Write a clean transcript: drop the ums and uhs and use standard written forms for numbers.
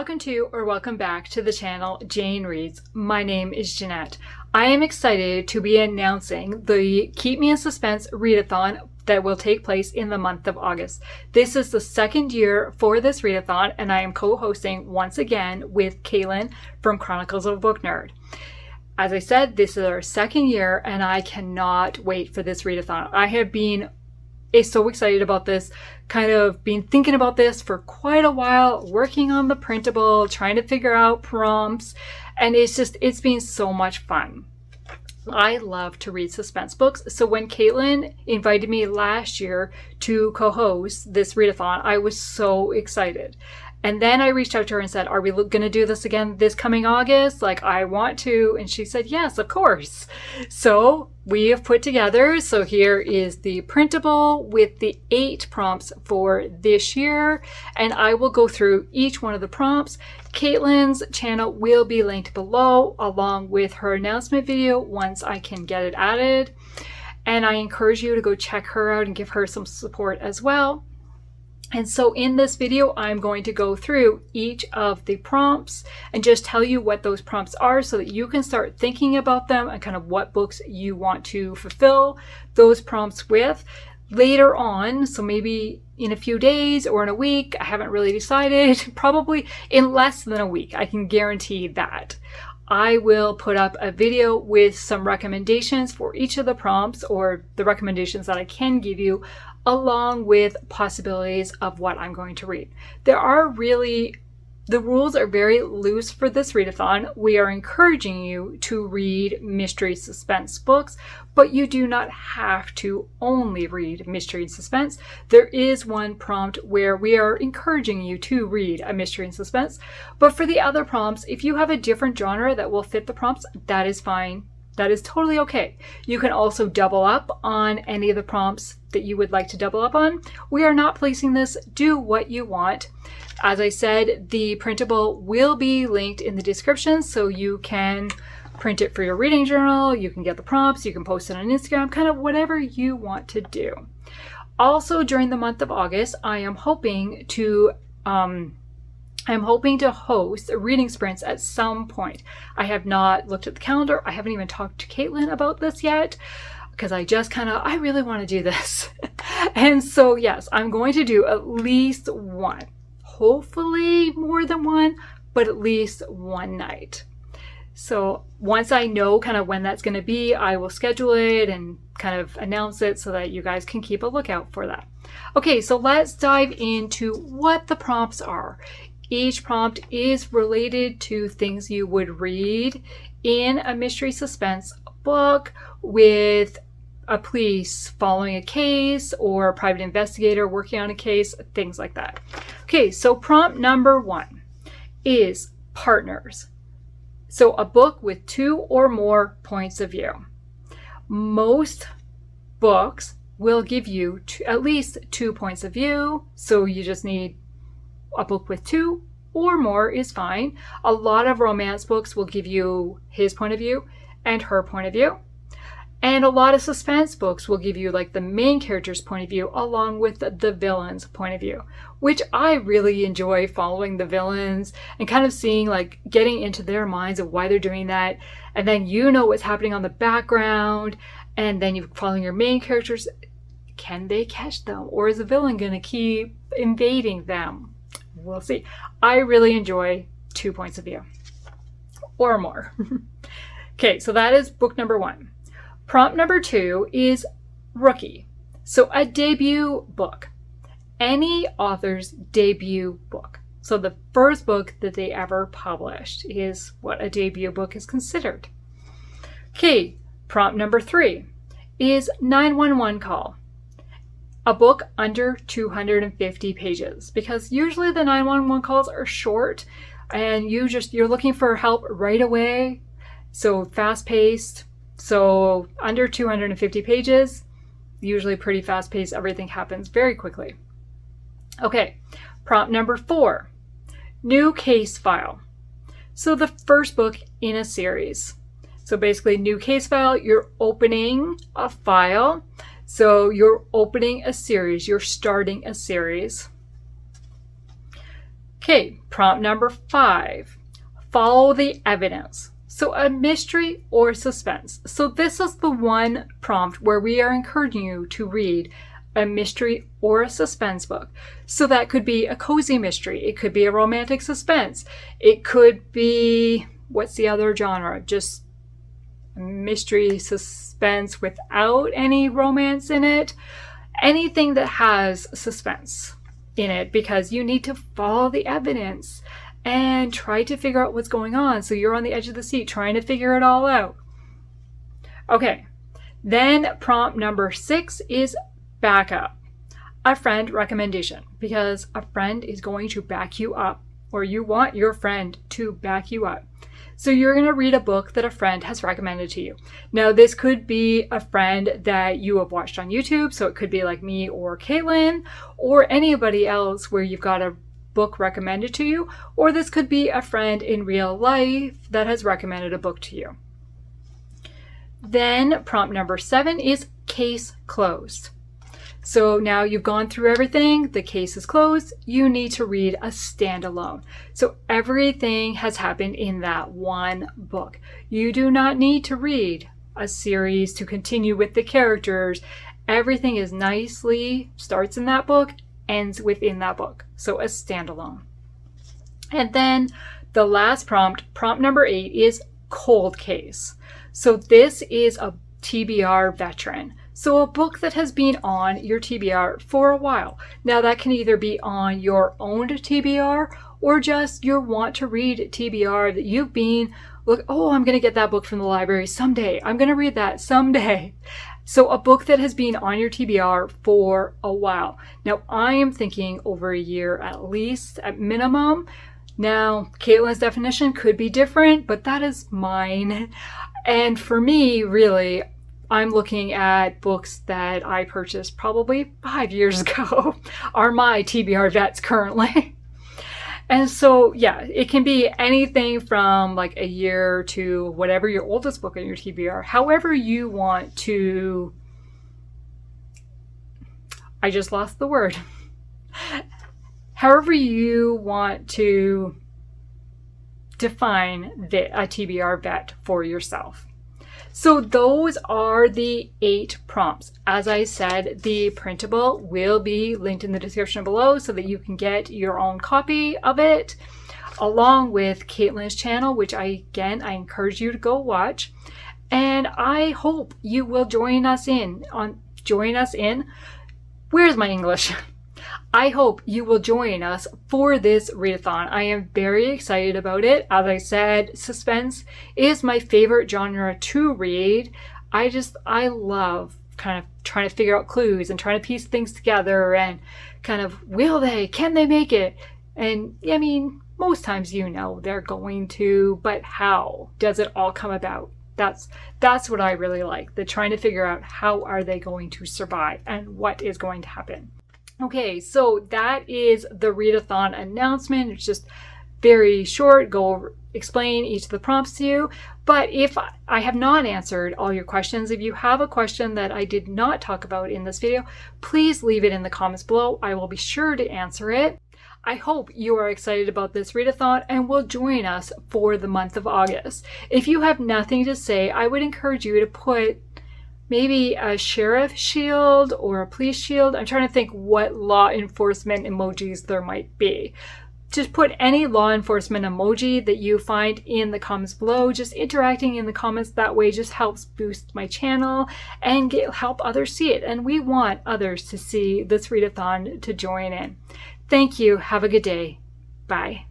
welcome to or welcome back to the channel Jane Reads. My name is Jeanette. I am excited to be announcing the Keep Me in Suspense Readathon that will take place in the month of August. This is the second year for this readathon, and I am co-hosting once again with Kaylin from Chronicles of a Book Nerd. As I said, this is our second year, and I cannot wait for this readathon. I have been so excited about this, kind of been thinking about this for quite a while, working on the printable, trying to figure out prompts, and it's been so much fun. I love to read suspense books, so when Caitlin invited me last year to co-host this readathon, I was so excited. And then I reached out to her and said, are we going to do this again this coming August? Like, I want to. And she said, yes, of course. So we have put together, so here is the printable with the 8 prompts for this year. And I will go through each one of the prompts. Caitlin's channel will be linked below along with her announcement video once I can get it added. And I encourage you to go check her out and give her some support as well. And so in this video, I'm going to go through each of the prompts and just tell you what those prompts are so that you can start thinking about them and kind of what books you want to fulfill those prompts with later on. So maybe in a few days or in a week, I haven't really decided, probably in less than a week, I can guarantee that. I will put up a video with some recommendations for each of the prompts, or the recommendations that I can give you, along with possibilities of what I'm going to read. The rules are very loose for this readathon. We are encouraging you to read mystery suspense books, but you do not have to only read mystery and suspense. There is one prompt where we are encouraging you to read a mystery and suspense, but for the other prompts, if you have a different genre that will fit the prompts, that is fine. That is totally okay. You can also double up on any of the prompts that you would like to double up on. We are not policing this. Do what you want. As I said, the printable will be linked in the description, so you can print it for your reading journal, you can get the prompts, you can post it on Instagram, kind of whatever you want to do. Also, during the month of August, I am hoping to host reading sprints at some point. I have not looked at the calendar. I haven't even talked to Caitlin about this yet because I really want to do this. And so yes, I'm going to do at least one, hopefully more than one, but at least one night. So once I know kind of when that's going to be, I will schedule it and kind of announce it so that you guys can keep a lookout for that. Okay, so let's dive into what the prompts are. Each prompt is related to things you would read in a mystery suspense book with a police following a case or a private investigator working on a case, things like that. Okay, so prompt number 1 is partners. So a book with 2 or more points of view. Most books will give you at least 2 points of view, so you just need a book with 2 or more is fine. A lot of romance books will give you his point of view and her point of view. And a lot of suspense books will give you like the main character's point of view along with the villain's point of view, which I really enjoy following the villains and kind of seeing, like, getting into their minds of why they're doing that. And then you know what's happening on the background, and then you're following your main characters. Can they catch them, or is the villain going to keep invading them? We'll see. I really enjoy 2 points of view or more. Okay, so that is book number 1. Prompt number 2 is rookie. So a debut book. Any author's debut book. So the first book that they ever published is what a debut book is considered. Okay, prompt number 3 is 911 call. A book under 250 pages, because usually the 911 calls are short and you're looking for help right away. So fast paced. So under 250 pages, usually pretty fast paced. Everything happens very quickly. Okay, prompt number 4, new case file. So the first book in a series. So basically, new case file, you're opening a file. So you're opening a series, you're starting a series. Okay, prompt number 5. Follow the evidence. So a mystery or suspense. So this is the one prompt where we are encouraging you to read a mystery or a suspense book. So that could be a cozy mystery. It could be a romantic suspense. It could be, what's the other genre? Just mystery suspense without any romance in it. Anything that has suspense in it, because you need to follow the evidence and try to figure out what's going on. So you're on the edge of the seat trying to figure it all out. Okay, then prompt number 6 is backup. A friend recommendation, because a friend is going to back you up, or you want your friend to back you up. So you're going to read a book that a friend has recommended to you. Now, this could be a friend that you have watched on YouTube, so it could be like me or Caitlin, or anybody else where you've got a book recommended to you, or this could be a friend in real life that has recommended a book to you. Then prompt number 7 is case closed. So now you've gone through everything, the case is closed, you need to read a standalone. So everything has happened in that one book. You do not need to read a series to continue with the characters. Everything is nicely starts in that book, ends within that book. So a standalone. And then the last prompt number 8, is cold case. So this is a TBR veteran. So a book that has been on your TBR for a while. Now that can either be on your own TBR or just your want to read TBR that you've been, look, oh, I'm going to get that book from the library someday. I'm going to read that someday. So a book that has been on your TBR for a while. Now I am thinking over a year at least, at minimum. Now Caitlin's definition could be different, but that is mine. And for me, really, I'm looking at books that I purchased probably 5 years ago are my TBR vets currently. And so, yeah, it can be anything from like a year to whatever your oldest book in your TBR, however you want to, I just lost the word. However you want to define a TBR vet for yourself. So those are the 8 prompts. As I said, the printable will be linked in the description below so that you can get your own copy of it, along with Caitlin's channel, which I encourage you to go watch. And I hope you will join us in. Where's my English? I hope you will join us for this readathon. I am very excited about it. As I said, suspense is my favorite genre to read. I love kind of trying to figure out clues and trying to piece things together and kind of, can they make it? And I mean, most times they're going to, but how does it all come about? That's what I really like, the trying to figure out how are they going to survive and what is going to happen. Okay, so that is the readathon announcement. It's just very short, explain each of the prompts to you. But if I have not answered all your questions, if you have a question that I did not talk about in this video, please leave it in the comments below. I will be sure to answer it. I hope you are excited about this readathon and will join us for the month of August. If you have nothing to say, I would encourage you to put maybe a sheriff shield or a police shield. I'm trying to think what law enforcement emojis there might be. Just put any law enforcement emoji that you find in the comments below. Just interacting in the comments that way just helps boost my channel and help others see it. And we want others to see this readathon to join in. Thank you. Have a good day. Bye.